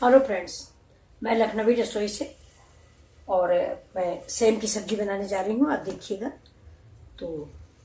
Hello friends, मैं लखनवी रसोई से और मैं सेम की सब्जी बनाने जा रही हूँ। आप देखिएगा तो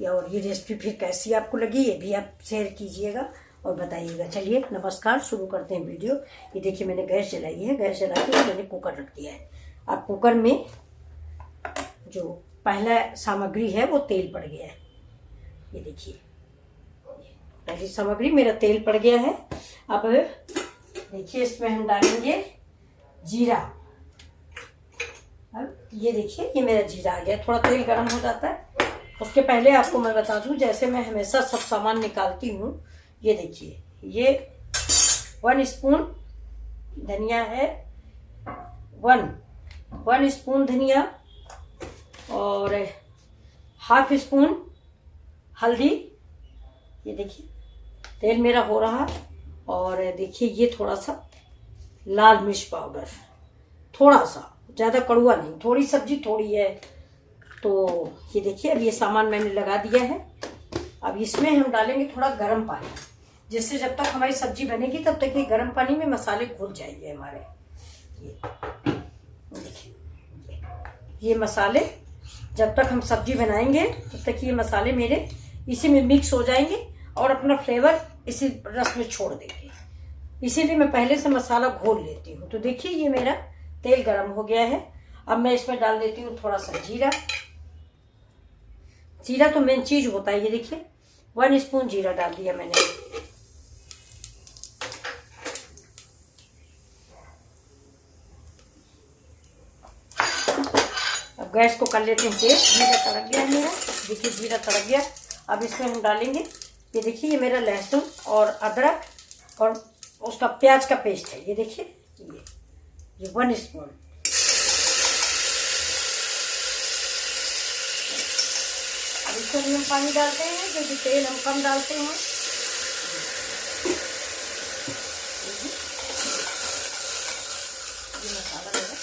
ये रेसिपी फिर कैसी आपको लगी ये भी आप शेयर कीजिएगा और बताइएगा। चलिए नमस्कार, शुरू करते हैं वीडियो। ये देखिए मैंने गैस जलाई है, गैस जला के मैंने कुकर रख दिया है। अब कुकर में जो पहला सामग्री है वो तेल पड़ गया है। ये देखिए पहली सामग्री मेरा तेल पड़ गया है। अब देखिए इसमें हम डालेंगे जीरा। अब ये देखिए ये मेरा जीरा आ गया। थोड़ा तेल गर्म हो जाता है। उसके पहले आपको मैं बता दूं, जैसे मैं हमेशा सब सामान निकालती हूँ। ये देखिए ये 1 स्पून धनिया है, 1 स्पून धनिया और ½ स्पून हल्दी। ये देखिए तेल मेरा हो रहा है। और देखिए ये थोड़ा सा लाल मिर्च पाउडर, थोड़ा सा, ज़्यादा कड़वा नहीं, थोड़ी सब्जी थोड़ी है। तो ये देखिए अब ये सामान मैंने लगा दिया है। अब इसमें हम डालेंगे थोड़ा गर्म पानी, जिससे जब तक हमारी सब्जी बनेगी तब तक ये गर्म पानी में मसाले घुल जाएंगे हमारे। ये देखिए ये मसाले जब तक हम सब्जी बनाएंगे तब तक ये मसाले मेरे इसी में मिक्स हो जाएंगे और अपना फ्लेवर इसी रस में छोड़ देंगे। इसीलिए मैं पहले से मसाला घोल लेती हूँ। तो देखिए ये मेरा तेल गरम हो गया है। अब मैं इसमें डाल देती हूँ थोड़ा सा जीरा। जीरा तो मेन चीज होता है। ये देखिए 1 स्पून जीरा डाल दिया मैंने। अब गैस को कर लेते हैं तेज। जीरा तड़क गया मेरा, देखिए जीरा तड़क गया। अब इसमें हम डालेंगे, ये देखिए ये मेरा लहसुन और अदरक और उसका प्याज का पेस्ट है। ये देखिए ये 1 स्पून। अब इसको भी हम पानी डालते हैं, क्योंकि तेल हम कम डालते हैं। ये मसाला मेरा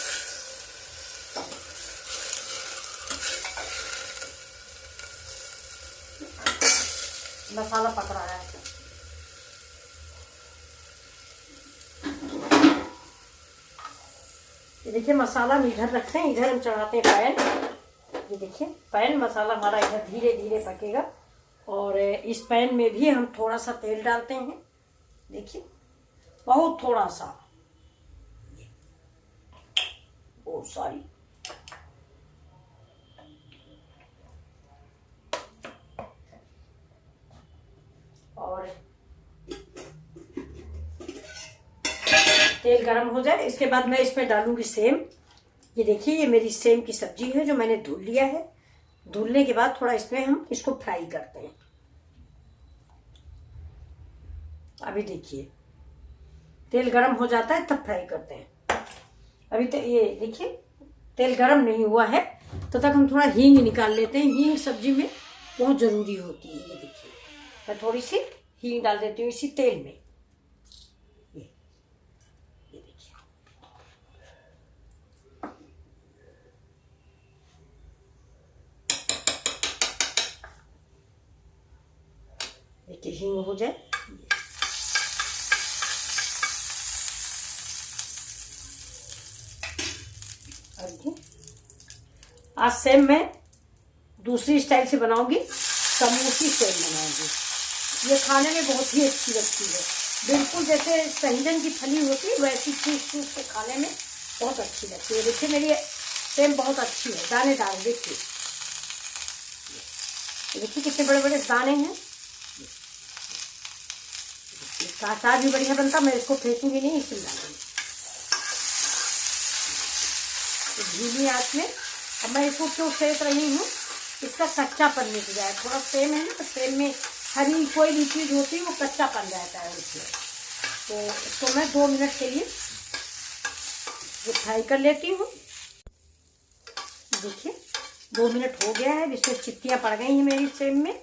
मसाला पक रहा है। ये देखिए मसाला हम इधर रखते हैं, इधर हम चढ़ाते हैं पैन। ये देखिए पैन, मसाला हमारा इधर धीरे धीरे पकेगा। और इस पैन में भी हम थोड़ा सा तेल डालते हैं। देखिए बहुत थोड़ा सा, ओ सॉरी, और तेल गरम हो जाए इसके बाद मैं इसमें डालूंगी सेम। ये देखिए ये मेरी सेम की सब्जी है जो मैंने धुल लिया है। धुलने के बाद थोड़ा इसमें हम इसको फ्राई करते हैं। अभी देखिए तेल गरम हो जाता है तब फ्राई करते हैं। अभी तो ये देखिए तेल गरम नहीं हुआ है तो तक हम थोड़ा हींग निकाल लेते हैं। हींग सब्जी में बहुत जरूरी होती है। ये देखिए मैं थोड़ी सी हींग डाल देती हूँ इसी तेल में। ये देखिए हींग हो जाए। आज सेम मैं दूसरी स्टाइल से बनाऊंगी, समोसी सेम बनाऊंगी। ये खाने में बहुत ही अच्छी लगती है, बिल्कुल जैसे सहजन की फली होती है वैसी चूस चूस के खाने में बहुत अच्छी लगती है। देखिए मेरी सेम बहुत अच्छी है, दानेदार। देखिए देखिए कितने बड़े बड़े दाने हैं। इसका अचार भी बढ़िया बनता, मैं इसको फेंकूंगी नहीं, इसमें डालूंगी धीमी आंच में। अब मैं इसको क्यों सेक रही हूँ, इसका कच्चापन मिट जाए। थोड़ा सेम है ना, तो सेम में हरी कोई भी चीज होती है वो कच्चापन रहता है उसमें। तो इसको मैं 2 मिनट के लिए ये फ्राई कर लेती हूँ। देखिए 2 मिनट हो गया है। इसमें चित्तियाँ पड़ गई हैं मेरी सेम में।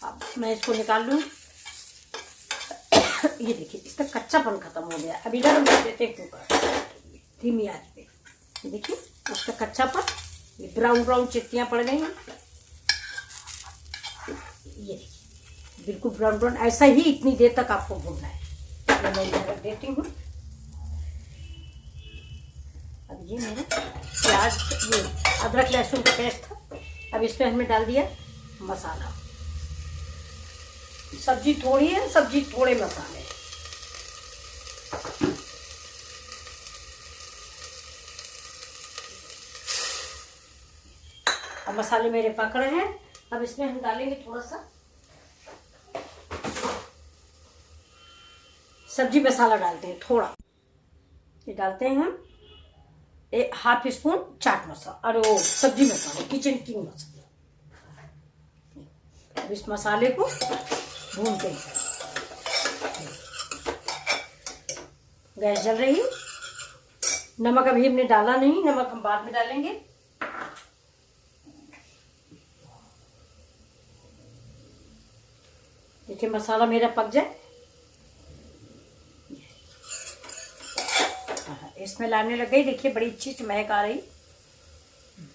अब मैं इसको निकाल लूँ। ये देखिए इसका कच्चापन खत्म हो गया। अब इधर हम देते हैं कुकर धीमी आंच पे। ये देखिए उसका कच्चापन, ये ब्राउन ब्राउन चित्तियाँ पड़ गई हैं। ये देखिए बिल्कुल ब्राउन ब्राउन, ऐसा ही इतनी देर तक आपको भूनना है। मैं इधर रख देती हूँ। ये मेरा प्याज, ये अदरक लहसुन का पेस्ट था। अब इसमें हमने डाल दिया मसाला। सब्जी थोड़ी है, सब्जी थोड़े मसाले। अब मसाले मेरे पक रहे हैं। अब इसमें हम डालेंगे थोड़ा सा सब्जी मसाला, डालते हैं थोड़ा। ये डालते हैं हम 1/2 स्पून चाट मसाला, अरे वो सब्जी मसाला, किचन किंग मसाला। अब इस मसाले को भूनते हैं। गैस जल रही। नमक अभी हमने डाला नहीं, नमक हम बाद में डालेंगे। देखिए मसाला मेरा पक जाए। इसमें लाने लग गई, देखिए बड़ी अच्छी महक आ रही,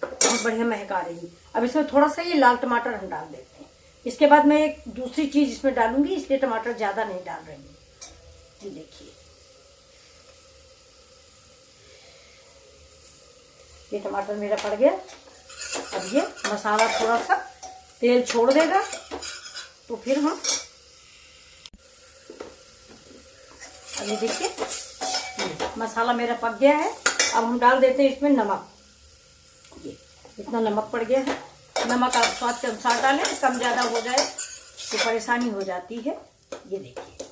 बहुत बढ़िया महक आ रही। अब इसमें थोड़ा सा ये लाल टमाटर हम डाल देते हैं। इसके बाद मैं एक दूसरी चीज इसमें डालूंगी, इसलिए टमाटर ज्यादा नहीं डाल रही हूँ। ये देखिए ये टमाटर मेरा पड़ गया। अब ये मसाला थोड़ा सा तेल छोड़ देगा तो फिर हम, अब ये देखिए मसाला मेरा पक गया है। अब हम डाल देते हैं इसमें नमक। ये इतना नमक पड़ गया है। नमक आप स्वाद के अनुसार डालें, कम ज़्यादा हो जाए तो परेशानी हो जाती है। ये देखिए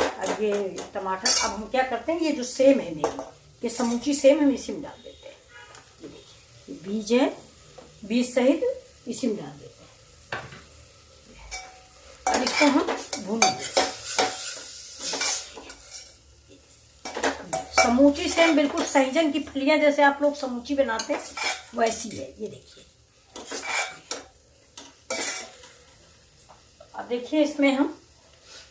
अब ये टमाटर, अब हम क्या करते हैं, ये जो सेम है मेरी, ये समूची सेम हम इसी में डाल देते हैं। ये देखिए ये बीज है, बीज सहित इसी में डाल देते हैं। अब इसको हम भूनेंगे। समूची सेम बिल्कुल सहजन की फलियां जैसे आप लोग समूची बनाते हैं वैसी है। ये देखिए अब देखिए इसमें हम,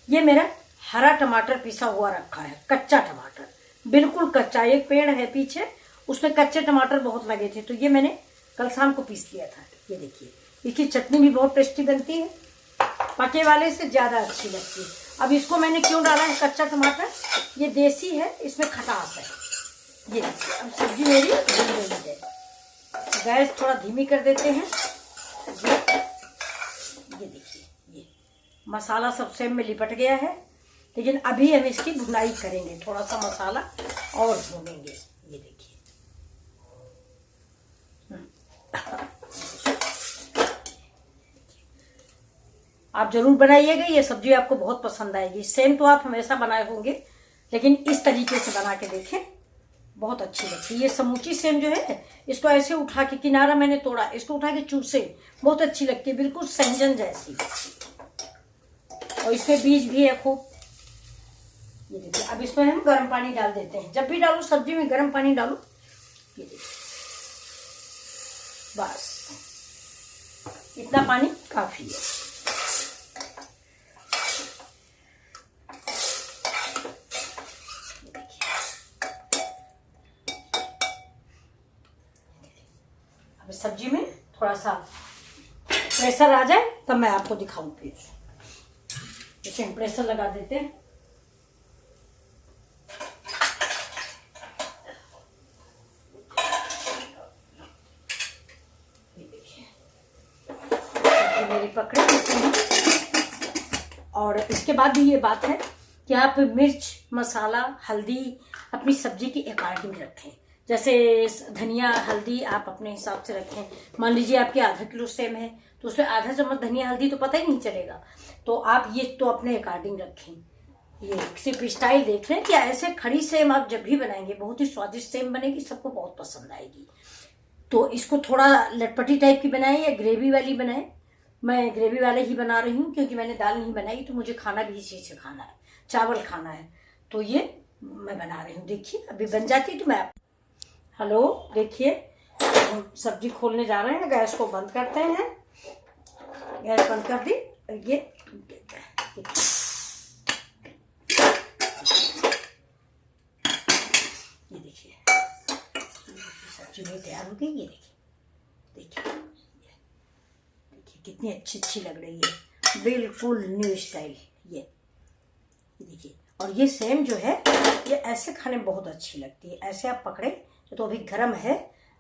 ये मेरा हरा टमाटर पिसा हुआ रखा है, कच्चा टमाटर, बिल्कुल कच्चा। एक पेड़ है पीछे, उसमें कच्चे टमाटर बहुत लगे थे, तो ये मैंने कल शाम को पीस लिया था। ये देखिए इसकी चटनी भी बहुत टेस्टी बनती है, पके वाले से ज्यादा अच्छी लगती है। अब इसको मैंने क्यों डाला है कच्चा टमाटर, ये देसी है, इसमें खटास है। ये देखिए अब सब्जी मेरी भून गई है। गैस थोड़ा धीमी कर देते हैं। ये देखिए ये मसाला सब सेम में लिपट गया है, लेकिन अभी हम इसकी भुनाई करेंगे, थोड़ा सा मसाला और भूनेंगे। ये देखिए आप जरूर बनाइएगा, ये सब्जी आपको बहुत पसंद आएगी। सेम तो आप हमेशा बनाए होंगे, लेकिन इस तरीके से बना के देखें, बहुत अच्छी लगती है। ये समूची सेम जो है, इसको ऐसे उठा के, किनारा मैंने तोड़ा, इसको उठा के चूसे, बहुत अच्छी लगती है, बिल्कुल संजन जैसी। और इसमें बीज भी है खूब। ये देखिए अब इसमें हम गर्म पानी डाल देते हैं। जब भी डालो सब्जी में गर्म पानी डालो। ये देखिए बस इतना पानी काफी है। सब्जी में थोड़ा सा प्रेशर आ जाए तब मैं आपको दिखाऊं। फिर इसे हम प्रेशर लगा देते हैं। ये देखिए मेरी पकड़े। और इसके बाद भी ये बात है कि आप मिर्च, मसाला, हल्दी अपनी सब्जी की अकॉर्डिंग रखें। जैसे धनिया, हल्दी आप अपने हिसाब से रखें। मान लीजिए आपके आधा किलो सेम है तो उसमें आधा चम्मच धनिया हल्दी तो पता ही नहीं चलेगा, तो आप ये तो अपने अकॉर्डिंग रखें। ये सिर्फ स्टाइल देख लें कि ऐसे खड़ी सेम आप जब भी बनाएंगे बहुत ही स्वादिष्ट सेम बनेगी, सबको बहुत पसंद आएगी। तो इसको थोड़ा लटपटी टाइप की बनाए या ग्रेवी वाली बनाए। मैं ग्रेवी वाले ही बना रही हूँ क्योंकि मैंने दाल नहीं बनाई, तो मुझे खाना भी इसी से खाना है, चावल खाना है, तो ये मैं बना रही हूँ। देखिए अभी बन जाती तो मैं, हेलो देखिए हम सब्जी खोलने जा रहे हैं। गैस को बंद करते हैं। गैस बंद कर दी। ये देखिए सब्जी मेरी तैयार हो गई। ये देखिए देखिए कितनी अच्छी लग रही है, बिल्कुल न्यू स्टाइल। ये देखिए, और ये सेम जो है ये ऐसे खाने में बहुत अच्छी लगती है। ऐसे आप पकड़े तो अभी गर्म है,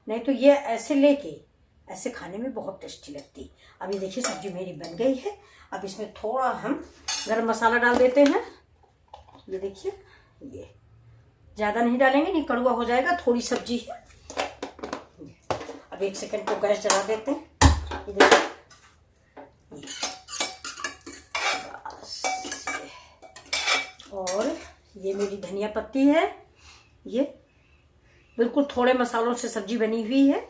नहीं तो ये ऐसे लेके ऐसे खाने में बहुत टेस्टी लगती। अब ये देखिए सब्जी मेरी बन गई है। अब इसमें थोड़ा हम गरम मसाला डाल देते हैं। ये देखिए, ये ज़्यादा नहीं डालेंगे, नहीं कड़वा हो जाएगा, थोड़ी सब्जी है। अब 1 सेकंड को गैस जला देते हैं। ये देखिए, बस और ये मेरी धनिया पत्ती है। ये बिल्कुल थोड़े मसालों से सब्जी बनी हुई है।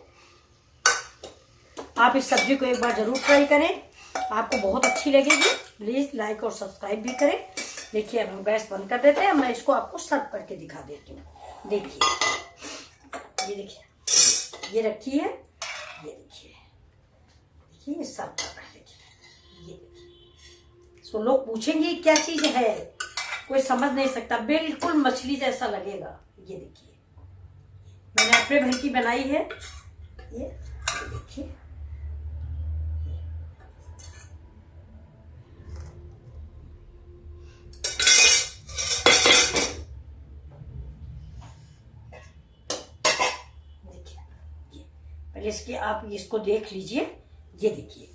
आप इस सब्जी को एक बार जरूर ट्राई करें, आपको बहुत अच्छी लगेगी। प्लीज लाइक और सब्सक्राइब भी करें। देखिए अब हम गैस बंद कर देते हैं। मैं इसको आपको सर्व करके दिखा देती हूँ। देखिए, ये देखिए, ये रखी है, ये देखिए, देखिए ये सर्व कर रहा है। देखिए, ये देखिए, इसको लोग पूछेंगे क्या चीज है, कोई समझ नहीं सकता, बिल्कुल मछली जैसा लगेगा। ये देखिए, मैंने अपने भर की बनाई है। ये देखिए, पहले इसकी आप इसको देख लीजिए। ये देखिए,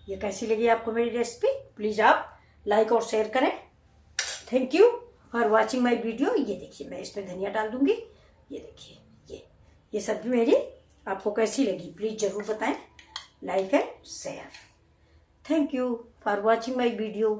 ये कैसी लगी आपको मेरी रेसिपी। प्लीज आप लाइक और शेयर करें। Thank you for watching my video. ये देखिए, मैं इसमें धनिया डाल दूंगी। ये देखिए, ये सब्जी मेरी आपको कैसी लगी प्लीज जरूर बताएं। Like and share. Thank you for watching my video.